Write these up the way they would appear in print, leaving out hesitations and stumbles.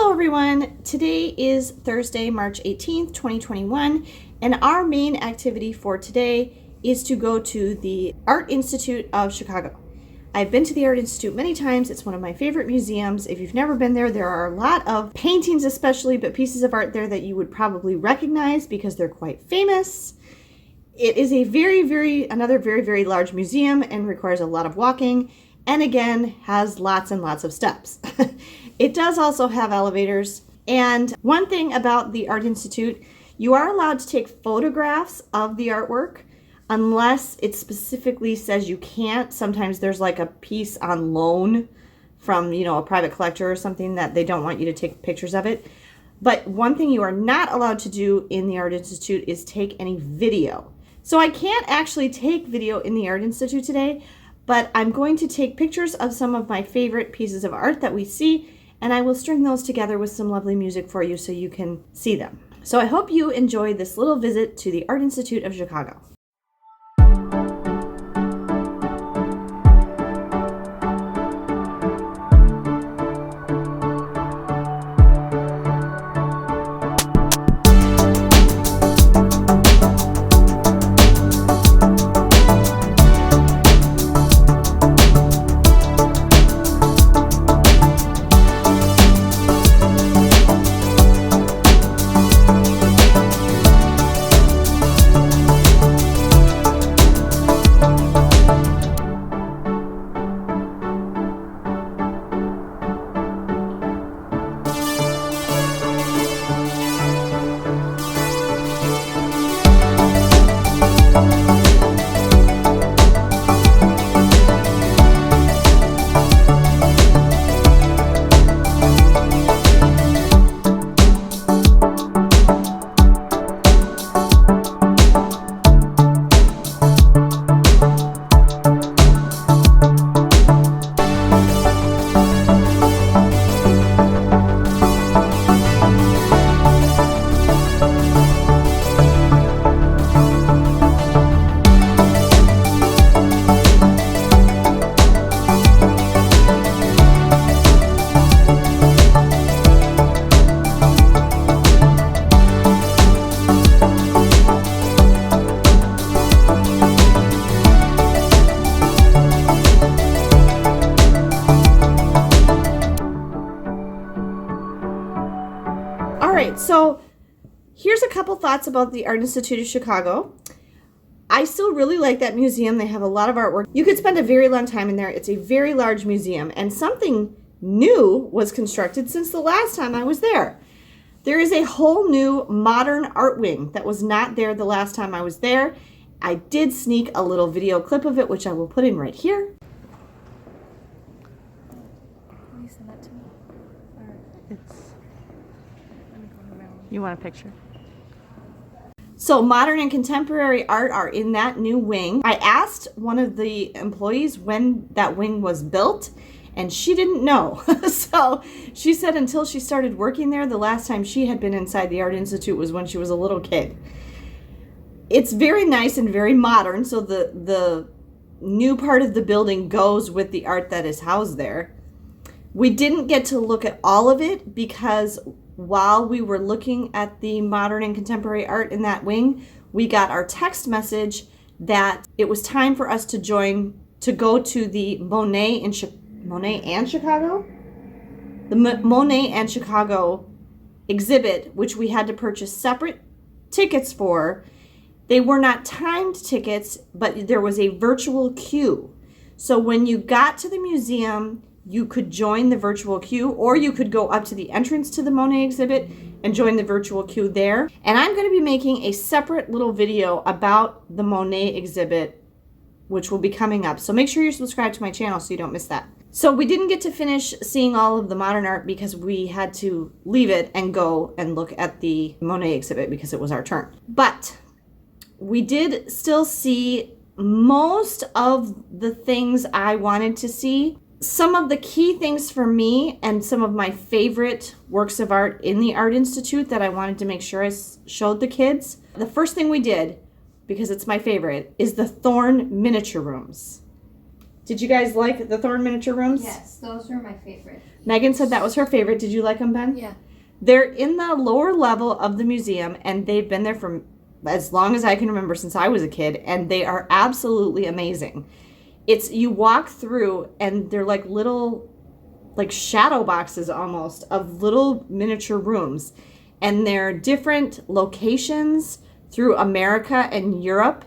Hello everyone, today is Thursday, March 18th, 2021, and our main activity for today is to go to the Art Institute of Chicago. I've been to the Art Institute many times. It's one of my favorite museums. If you've never been there, there are a lot of paintings especially, but pieces of art there that you would probably recognize because they're quite famous. It is a another very large museum and requires a lot of walking, and again, has lots and lots of steps. It does also have elevators. And one thing about the Art Institute, you are allowed to take photographs of the artwork unless it specifically says you can't. Sometimes there's like a piece on loan from, a private collector or something that they don't want you to take pictures of it. But one thing you are not allowed to do in the Art Institute is take any video. So I can't actually take video in the Art Institute today, but I'm going to take pictures of some of my favorite pieces of art that we see, and I will string those together with some lovely music for you so you can see them. So I hope you enjoy this little visit to the Art Institute of Chicago. So here's a couple thoughts about the Art Institute of Chicago. I still really like that museum. They have a lot of artwork. You could spend a very long time in there. It's a very large museum, and something new was constructed since the last time I was there. There is a whole new modern art wing that was not there the last time I was there. I did sneak a little video clip of it, which I will put in right here. Can you send that to me? You want a picture? So modern and contemporary art are in that new wing. I asked one of the employees when that wing was built, and she didn't know. So she said until she started working there, the last time she had been inside the Art Institute was when she was a little kid. It's very nice and very modern, so the new part of the building goes with the art that is housed there. We didn't get to look at all of it because while we were looking at the modern and contemporary art in that wing, we got our text message that it was time for us to go to the Monet and Chicago? The Monet and Chicago exhibit, which we had to purchase separate tickets for. They were not timed tickets, but there was a virtual queue. So when you got to the museum, you could join the virtual queue, or you could go up to the entrance to the Monet exhibit and join the virtual queue there. And I'm going to be making a separate little video about the Monet exhibit, which will be coming up. So make sure you're subscribed to my channel so you don't miss that. So we didn't get to finish seeing all of the modern art because we had to leave it and go and look at the Monet exhibit because it was our turn. But we did still see most of the things I wanted to see. Some of the key things for me and some of my favorite works of art in the Art Institute that I wanted to make sure I showed the kids. The first thing we did, because it's my favorite, is the Thorne Miniature Rooms. Did you guys like the Thorne Miniature Rooms? Yes, those are my favorite. Megan said that was her favorite. Did you like them, Ben? Yeah. They're in the lower level of the museum, and they've been there for as long as I can remember, since I was a kid, and they are absolutely amazing. You walk through, and they're like little, like shadow boxes almost, of little miniature rooms, and they're different locations through America and Europe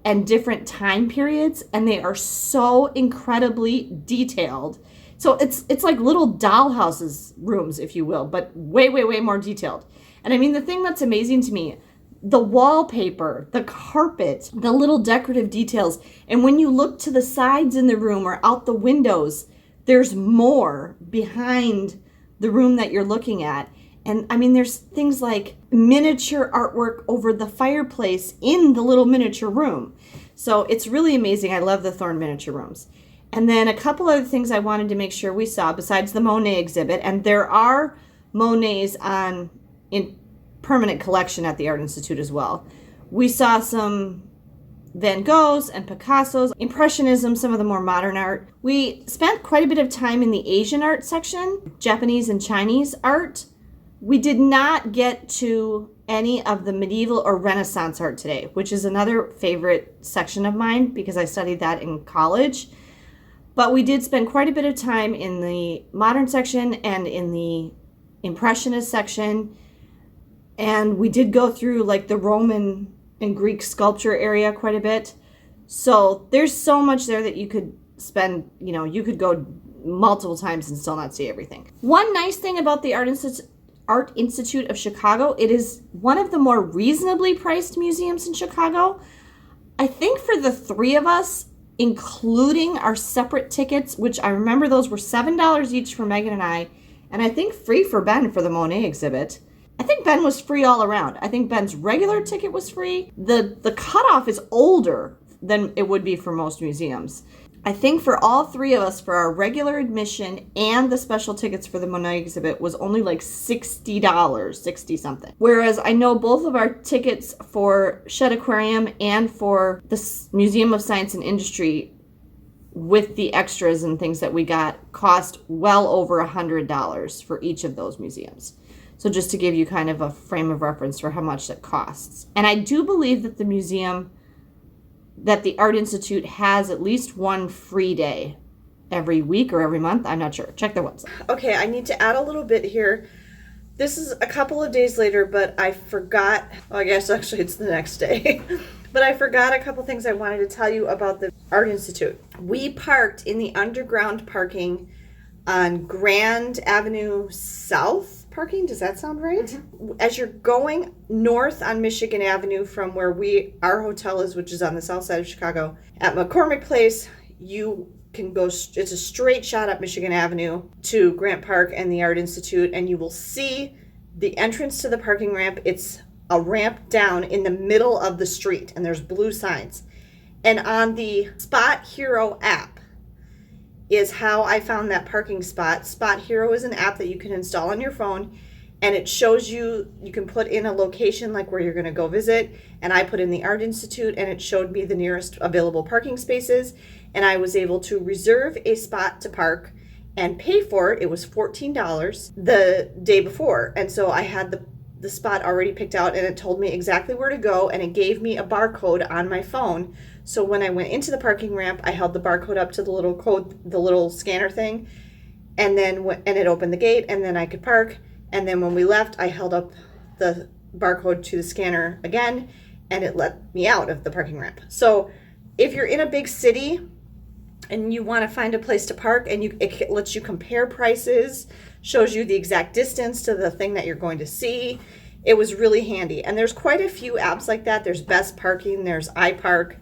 and different time periods, and they are so incredibly detailed. So it's like little dollhouses rooms, if you will, but way, way, way more detailed. And I mean, the thing that's amazing to me, the wallpaper, the carpet, the little decorative details, and when you look to the sides in the room or out the windows, there's more behind the room that you're looking at. And I mean, there's things like miniature artwork over the fireplace in the little miniature room. So it's really amazing. I love the Thorne Miniature Rooms. And then a couple other things I wanted to make sure we saw besides the Monet exhibit. And there are Monets in permanent collection at the Art Institute as well. We saw some Van Goghs and Picassos, Impressionism, some of the more modern art. We spent quite a bit of time in the Asian art section, Japanese and Chinese art. We did not get to any of the medieval or Renaissance art today, which is another favorite section of mine because I studied that in college. But we did spend quite a bit of time in the modern section and in the Impressionist section. And we did go through like the Roman and Greek sculpture area quite a bit. So there's so much there that you could spend, you could go multiple times and still not see everything. One nice thing about the Art Institute of Chicago, it is one of the more reasonably priced museums in Chicago. I think for the three of us, including our separate tickets, which I remember those were $7 each for Megan and I think free for Ben for the Monet exhibit. I think Ben was free all around. I think Ben's regular ticket was free. The cutoff is older than it would be for most museums. I think for all three of us, for our regular admission and the special tickets for the Monet exhibit was only like $60, 60 something. Whereas I know both of our tickets for Shed Aquarium and for the Museum of Science and Industry with the extras and things that we got cost well over $100 for each of those museums. So just to give you kind of a frame of reference for how much that costs. And I do believe that the Art Institute has at least one free day every week or every month. I'm not sure. Check their website. Okay, I need to add a little bit here. This is a couple of days later, but I forgot. Well, I guess actually it's the next day. But I forgot a couple things I wanted to tell you about the Art Institute. We parked in the underground parking on Grand Avenue South. Parking, does that sound right? Mm-hmm. As you're going north on Michigan Avenue from where our hotel is, which is on the south side of Chicago, at McCormick Place, you can go, it's a straight shot up Michigan Avenue to Grant Park and the Art Institute, and you will see the entrance to the parking ramp. It's a ramp down in the middle of the street, and there's blue signs. And on the Spot Hero app is how I found that parking spot. Spot Hero is an app that you can install on your phone, and it shows you can put in a location like where you're going to go visit, and I put in the Art Institute, and it showed me the nearest available parking spaces, and I was able to reserve a spot to park and pay for it. It was $14 the day before, and so I had the spot already picked out, and it told me exactly where to go, and it gave me a barcode on my phone. So when I went into the parking ramp, I held the barcode up to the little scanner thing, and then it opened the gate, and then I could park. And then when we left, I held up the barcode to the scanner again, and it let me out of the parking ramp. So if you're in a big city and you want to find a place to park, and it lets you compare prices, shows you the exact distance to the thing that you're going to see, it was really handy. And there's quite a few apps like that. There's Best Parking, there's iPark.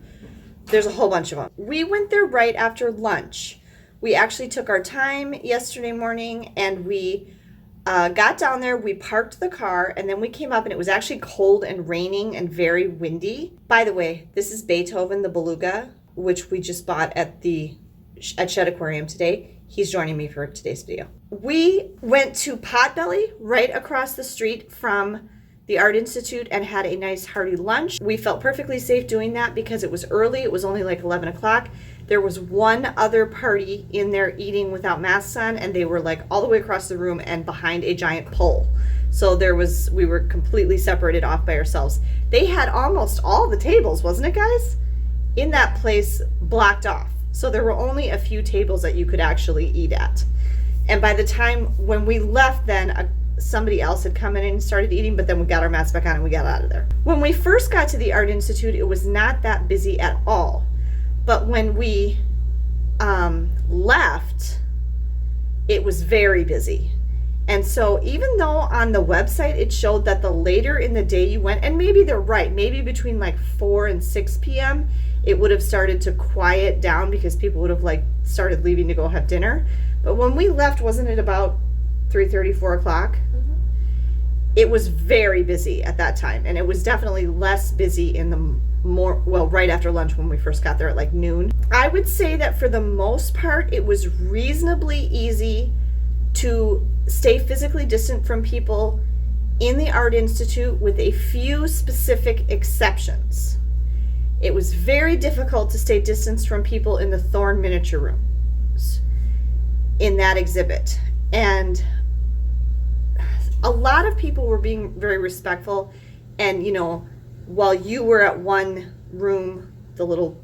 There's a whole bunch of them. We went there right after lunch. We actually took our time yesterday morning, and we got down there, we parked the car, and then we came up, and it was actually cold and raining and very windy. By the way, this is Beethoven the Beluga, which we just bought at Shed Aquarium today. He's joining me for today's video. We went to Potbelly right across the street from the Art Institute and had a nice hearty lunch. We felt perfectly safe doing that because it was early. It was only like 11 o'clock. There was one other party in there eating without masks on, and they were like all the way across the room and behind a giant pole. So we were completely separated off by ourselves. They had almost all the tables, wasn't it, guys? In that place blocked off. So there were only a few tables that you could actually eat at. And by the time when we left, then somebody else had come in and started eating, but then we got our masks back on and we got out of there. When we first got to the Art Institute, it was not that busy at all. But when we left, it was very busy. And so even though on the website it showed that the later in the day you went, and maybe they're right, maybe between like 4 and 6 p.m., it would have started to quiet down because people would have like started leaving to go have dinner. But when we left, wasn't it about 3:30, 4 o'clock? Mm-hmm. It was very busy at that time, and it was definitely less busy in the right after lunch when we first got there at like noon. I would say that for the most part, it was reasonably easy to stay physically distant from people in the Art Institute with a few specific exceptions. It was very difficult to stay distanced from people in the Thorne Miniature Rooms in that exhibit. And a lot of people were being very respectful, and while you were at one room, the little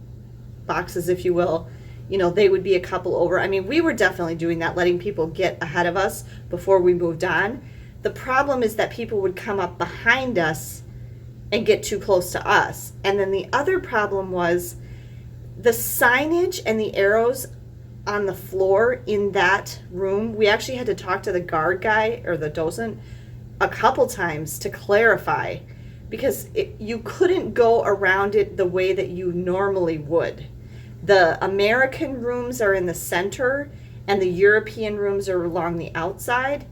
boxes, if you will, they would be a couple over. I mean, we were definitely doing that, letting people get ahead of us before we moved on. The problem is that people would come up behind us and get too close to us. And then the other problem was the signage and the arrows on the floor in that room. We actually had to talk to the guard guy or the docent a couple times to clarify, because you couldn't go around it the way that you normally would. The American rooms are in the center and the European rooms are along the outside.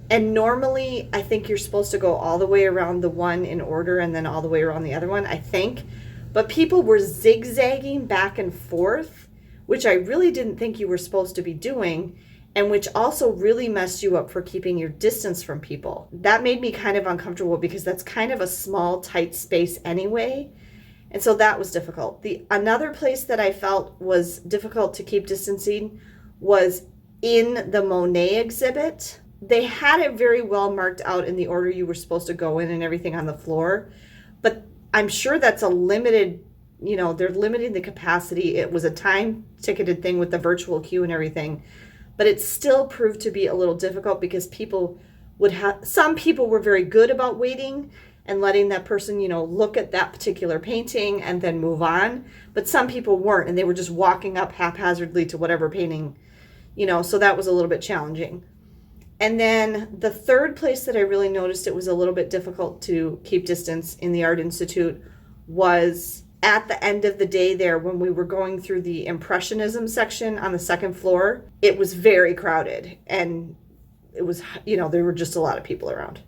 And normally, I think you're supposed to go all the way around the one in order and then all the way around the other one, I think. But people were zigzagging back and forth, which I really didn't think you were supposed to be doing, and which also really messed you up for keeping your distance from people. That made me kind of uncomfortable because that's kind of a small, tight space anyway. And so that was difficult. Another place that I felt was difficult to keep distancing was in the Monet exhibit. They had it very well marked out in the order you were supposed to go in and everything on the floor. But I'm sure that's a limited, they're limiting the capacity. It was a time ticketed thing with the virtual queue and everything. But it still proved to be a little difficult because some people were very good about waiting and letting that person, look at that particular painting and then move on. But some people weren't, and they were just walking up haphazardly to whatever painting, so that was a little bit challenging. And then the third place that I really noticed it was a little bit difficult to keep distance in the Art Institute was at the end of the day there when we were going through the Impressionism section on the second floor. It was very crowded, and it was, there were just a lot of people around.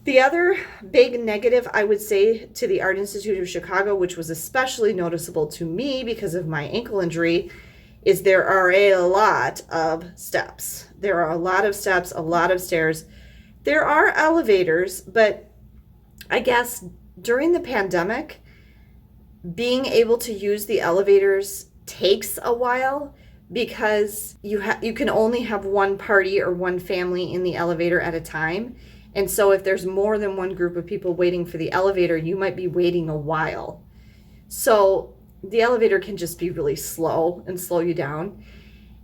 The other big negative, I would say, to the Art Institute of Chicago, which was especially noticeable to me because of my ankle injury, is there are a lot of steps. There are a lot of steps, a lot of stairs. There are elevators, but I guess during the pandemic, being able to use the elevators takes a while because you can only have one party or one family in the elevator at a time. And so if there's more than one group of people waiting for the elevator, you might be waiting a while. So the elevator can just be really slow and slow you down.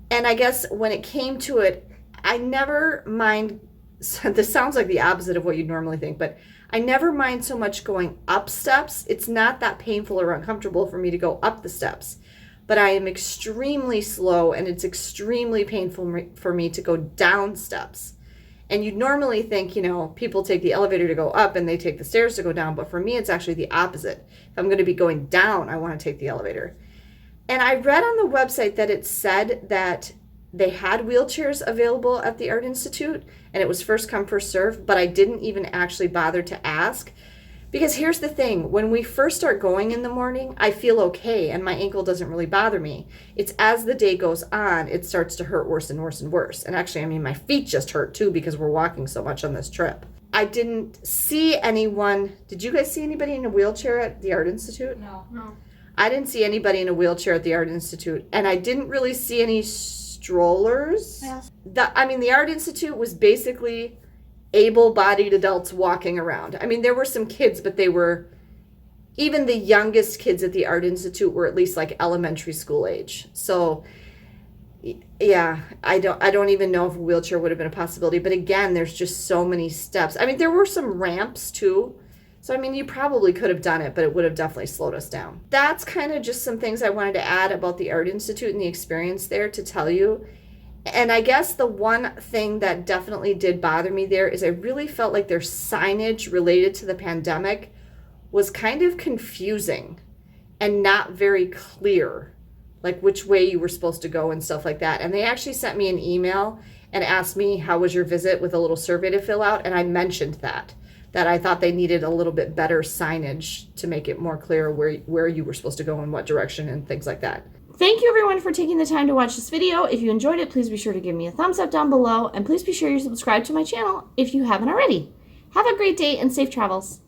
And I guess when it came to it, I never mind, this sounds like the opposite of what you'd normally think, but I never mind so much going up steps. It's not that painful or uncomfortable for me to go up the steps, but I am extremely slow and it's extremely painful for me to go down steps. And you'd normally think, people take the elevator to go up and they take the stairs to go down. But for me, it's actually the opposite. If I'm going to be going down, I want to take the elevator. And I read on the website that it said that they had wheelchairs available at the Art Institute and it was first come, first served, but I didn't even actually bother to ask. Because here's the thing, when we first start going in the morning, I feel okay and my ankle doesn't really bother me. It's as the day goes on, it starts to hurt worse and worse and worse. And actually, my feet just hurt too because we're walking so much on this trip. I didn't see anyone. Did you guys see anybody in a wheelchair at the Art Institute? No. I didn't see anybody in a wheelchair at the Art Institute, and I didn't really see any strollers. Yeah. The Art Institute was basically able-bodied adults walking around. I mean, there were some kids, but they were, even the youngest kids at the Art Institute were at least like elementary school age. So yeah, I don't even know if a wheelchair would have been a possibility. But again, there's just so many steps. I mean, there were some ramps too. So, I mean, you probably could have done it, but it would have definitely slowed us down. That's kind of just some things I wanted to add about the Art Institute and the experience there to tell you. And I guess the one thing that definitely did bother me there is I really felt like their signage related to the pandemic was kind of confusing and not very clear, like which way you were supposed to go and stuff like that. And they actually sent me an email and asked me, how was your visit, with a little survey to fill out. And I mentioned that I thought they needed a little bit better signage to make it more clear where you were supposed to go in what direction and things like that. Thank you everyone for taking the time to watch this video. If you enjoyed it, please be sure to give me a thumbs up down below, and please be sure you're subscribed to my channel if you haven't already. Have a great day and safe travels.